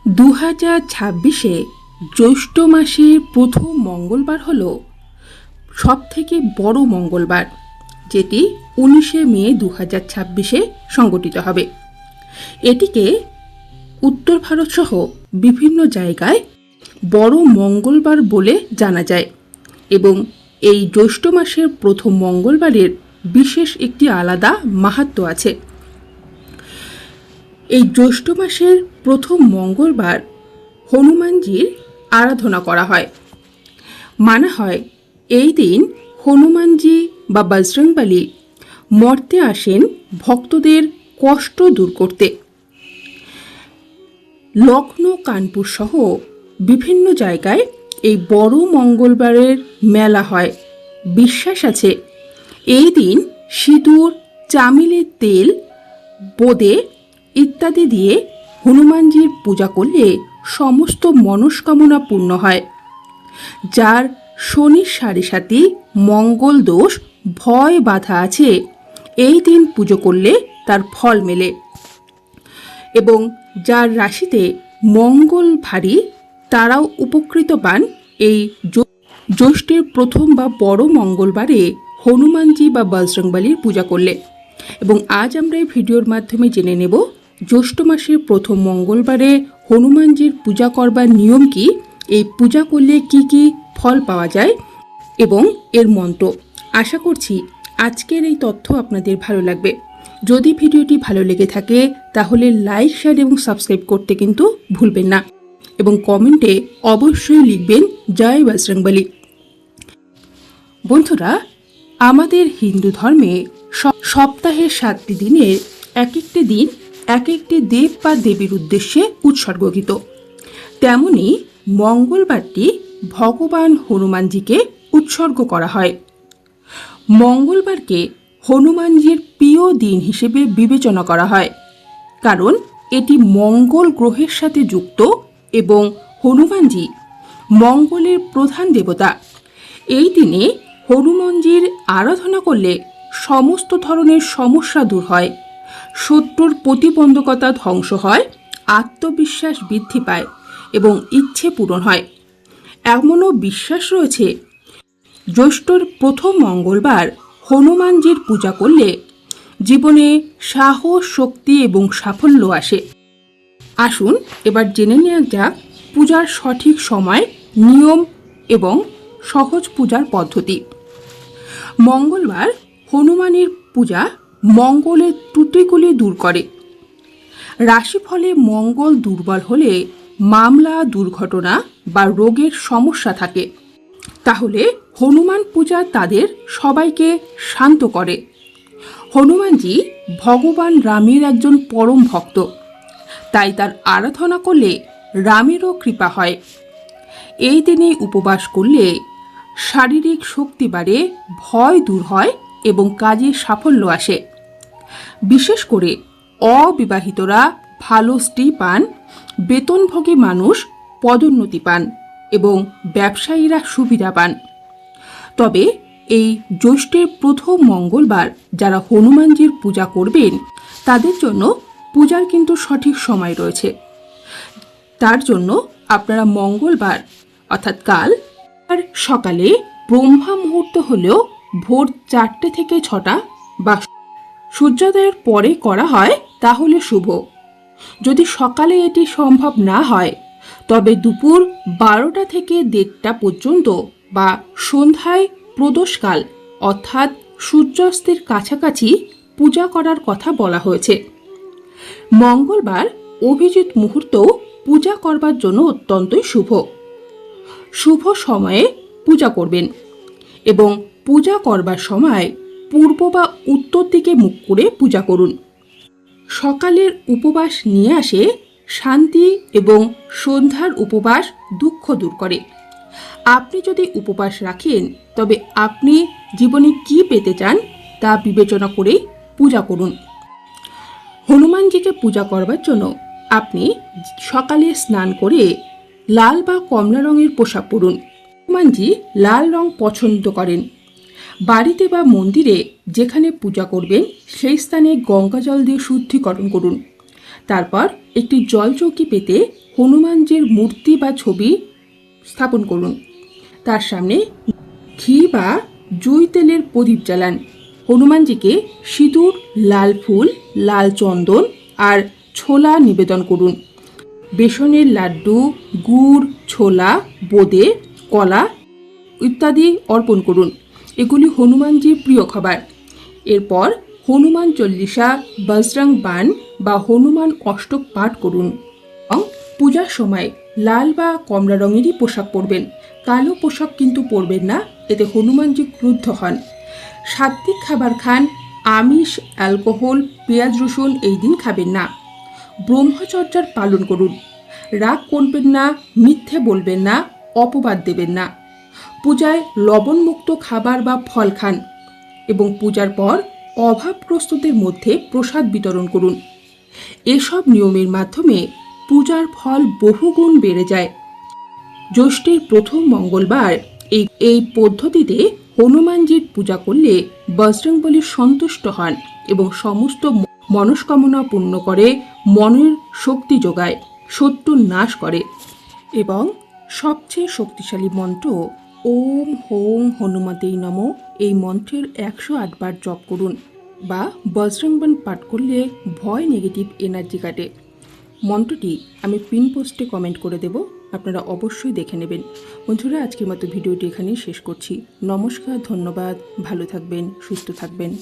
2026-এ জ্যৈষ্ঠ মাসের প্রথম মঙ্গলবার হল সবথেকে বড় মঙ্গলবার, যেটি 19শে মে 2026-এ সংগঠিত হবে। এটিকে উত্তর ভারত সহ বিভিন্ন জায়গায় বড় মঙ্গলবার বলে জানা যায় এবং এই জ্যৈষ্ঠ মাসের প্রথম মঙ্গলবারের বিশেষ একটি আলাদা মাহাত্ম্য আছে। এই জ্যৈষ্ঠ মাসের প্রথম মঙ্গলবার হনুমানজির আরাধনা করা হয়। মানা হয় এই দিন হনুমানজি বা বজরংবলী মর্তে আসেন ভক্তদের কষ্ট দূর করতে। লখনৌ, কানপুর সহ বিভিন্ন জায়গায় এই বড় মঙ্গলবারের মেলা হয়। বিশ্বাস আছে এই দিন সিঁদুর, চামেলির তেল, বোঁদে ইত্যাদি দিয়ে হনুমানজির পূজা করলে সমস্ত মনস্কামনা পূর্ণ হয়। যার শনির সাড়ে সাথে মঙ্গল দোষ, ভয় বাধা আছে, এই দিন পুজো করলে তার ফল মেলে। এবং যার রাশিতে মঙ্গল ভারী তারাও উপকৃত পান এই জ্যৈষ্ঠের প্রথম বা বড় মঙ্গলবারে হনুমানজি বা বজরংবলীর পূজা করলে। এবং আজ আমরা এই ভিডিওর মাধ্যমে জেনে নেব জ্যৈষ্ঠ মাসের প্রথম মঙ্গলবারে হনুমানজির পূজা করবার নিয়ম কি, এই পূজা করলে কি কি ফল পাওয়া যায় এবং এর মন্ত্র। আশা করছি আজকের এই তথ্য আপনাদের ভালো লাগবে। যদি ভিডিওটি ভালো লেগে থাকে তাহলে লাইক, শেয়ার এবং সাবস্ক্রাইব করতে কিন্তু ভুলবেন না এবং কমেন্টে অবশ্যই লিখবেন জয় বজরংবলী। বন্ধুরা, আমাদের হিন্দু ধর্মে সপ্তাহের 7টি দিনের এক একটি দিন এক একটি দেব বা দেবীর উদ্দেশ্যে উৎসর্গিত। তেমনি মঙ্গলবারটি ভগবান হনুমানজিকে উৎসর্গ করা হয়। মঙ্গলবারকে হনুমানজির প্রিয় দিন হিসেবে বিবেচনা করা হয়, কারণ এটি মঙ্গল গ্রহের সাথে যুক্ত এবং হনুমানজি মঙ্গলের প্রধান দেবতা। এই দিনে হনুমানজির আরাধনা করলে সমস্ত ধরনের সমস্যা দূর হয়, শত্রুর প্রতিবন্ধকতা ধ্বংস হয়, আত্মবিশ্বাস বৃদ্ধি পায় এবং ইচ্ছে পূরণ হয়। এমনও বিশ্বাস রয়েছে জ্যৈষ্ঠর প্রথম মঙ্গলবার হনুমানজির পূজা করলে জীবনে সাহস, শক্তি এবং সাফল্য আসে। আসুন এবার জেনে নেওয়া যাক পূজার সঠিক সময়, নিয়ম এবং সহজ পূজার পদ্ধতি। মঙ্গলবার হনুমানের পূজা মঙ্গলের ত্রুটিগুলি দূর করে। রাশিফলে মঙ্গল দুর্বল হলে মামলা, দুর্ঘটনা বা রোগের সমস্যা থাকে, তাহলে হনুমান পূজা তাদের সবাইকে শান্ত করে। হনুমানজি ভগবান রামের একজন পরম ভক্ত, তাই তার আরাধনা করলে রামেরও কৃপা হয়। এই দিনে উপবাস করলে শারীরিক শক্তি বাড়ে, ভয় দূর হয় এবং কাজে সাফল্য আসে। বিশেষ করে অবিবাহিতরা ভালো স্ত্রী পান, বেতনভোগী মানুষ পদোন্নতি পান এবং ব্যবসায়ীরা সুবিধা পান। তবে এই জ্যৈষ্ঠের প্রথম মঙ্গলবার যারা হনুমানজির পূজা করবেন তাদের জন্য পূজার কিন্তু সঠিক সময় রয়েছে। তার জন্য আপনারা মঙ্গলবার অর্থাৎ কাল সকালে ব্রহ্মা মুহূর্ত হলেও ভোর 4টে থেকে 6টা বা সূর্যোদয়ের পরে করা হয় তাহলে শুভ। যদি সকালে এটি সম্ভব না হয় তবে দুপুর 12টা থেকে 1:30টা পর্যন্ত বা সন্ধ্যায় প্রদোষকাল অর্থাৎ সূর্যাস্তের কাছাকাছি পূজা করার কথা বলা হয়েছে। মঙ্গলবার অভিজিৎ মুহূর্ত পূজা করবার জন্য অত্যন্তই শুভ। শুভ সময়ে পূজা করবেন এবং পূজা করবার সময় পূর্ব বা উত্তর দিকে মুখ করে পূজা করুন। সকালের উপবাস নিয়ে আসে শান্তি এবং সন্ধ্যার উপবাস দুঃখ দূর করে। আপনি যদি উপবাস রাখেন তবে আপনি জীবনে কি পেতে চান তা বিবেচনা করেই পূজা করুন। হনুমানজিকে পূজা করবার জন্য আপনি সকালে স্নান করে লাল বা কমলা রঙের পোশাক পরুন। হনুমানজি লাল রং পছন্দ করেন। বাড়িতে বা মন্দিরে যেখানে পূজা করবেন সেই স্থানে গঙ্গা জল দিয়ে শুদ্ধিকরণ করুন। তারপর একটি জলচৌকি পেতে হনুমানজির মূর্তি বা ছবি স্থাপন করুন। তার সামনে ঘি বা জুই তেলের প্রদীপ জ্বালান। হনুমানজিকে সিঁদুর, লাল ফুল, লাল চন্দন আর ছোলা নিবেদন করুন। বেসনের লাড্ডু, গুড়, ছোলা, বোঁদে, কলা ইত্যাদি অর্পণ করুন। এগুলি হনুমানজির প্রিয় খাবার। এরপর হনুমান চল্লিশা, বজরং বাণ বা হনুমান অষ্টক পাঠ করুন। এবং পূজার সময় লাল বা কমলা রঙেরই পোশাক পরবেন। কালো পোশাক কিন্তু পরবেন না, এতে হনুমানজি ক্রুদ্ধ হন। সাত্ত্বিক খাবার খান। আমিষ, অ্যালকোহল, পেঁয়াজ রসুন এই দিন খাবেন না। ব্রহ্মচর্যার পালন করুন। রাগ করবেন না, মিথ্যে বলবেন না, অপবাদ দেবেন না। পূজায় লবণমুক্ত খাবার বা ফল খান এবং পূজার পর অভাবগ্রস্তদের মধ্যে প্রসাদ বিতরণ করুন। এসব নিয়মের মাধ্যমে পূজার ফল বহুগুণ বেড়ে যায়। জ্যৈষ্ঠের প্রথম মঙ্গলবার এই পদ্ধতিতে হনুমানজির পূজা করলে বজরংবলী সন্তুষ্ট হন এবং সমস্ত মনস্কামনা পূর্ণ করে, মনের শক্তি যোগায়, শত্রু নাশ করে। এবং সবচেয়ে শক্তিশালী মন্ত্র ওম হোং হনুমতেই নমঃ এই মন্ত্রের 108 বার জপ করুন বা বজরংবাণ পাঠ করলে ভয় নেগেটিভ এনার্জি কাটে। মন্ত্রটি আমি পিন পোস্টে কমেন্ট করে দেব, আপনারা অবশ্যই দেখে নেবেন। বন্ধুরা, আজকের মতো ভিডিওটি এখানেই শেষ করছি। নমস্কার, ধন্যবাদ, ভালো থাকবেন, সুস্থ থাকবেন।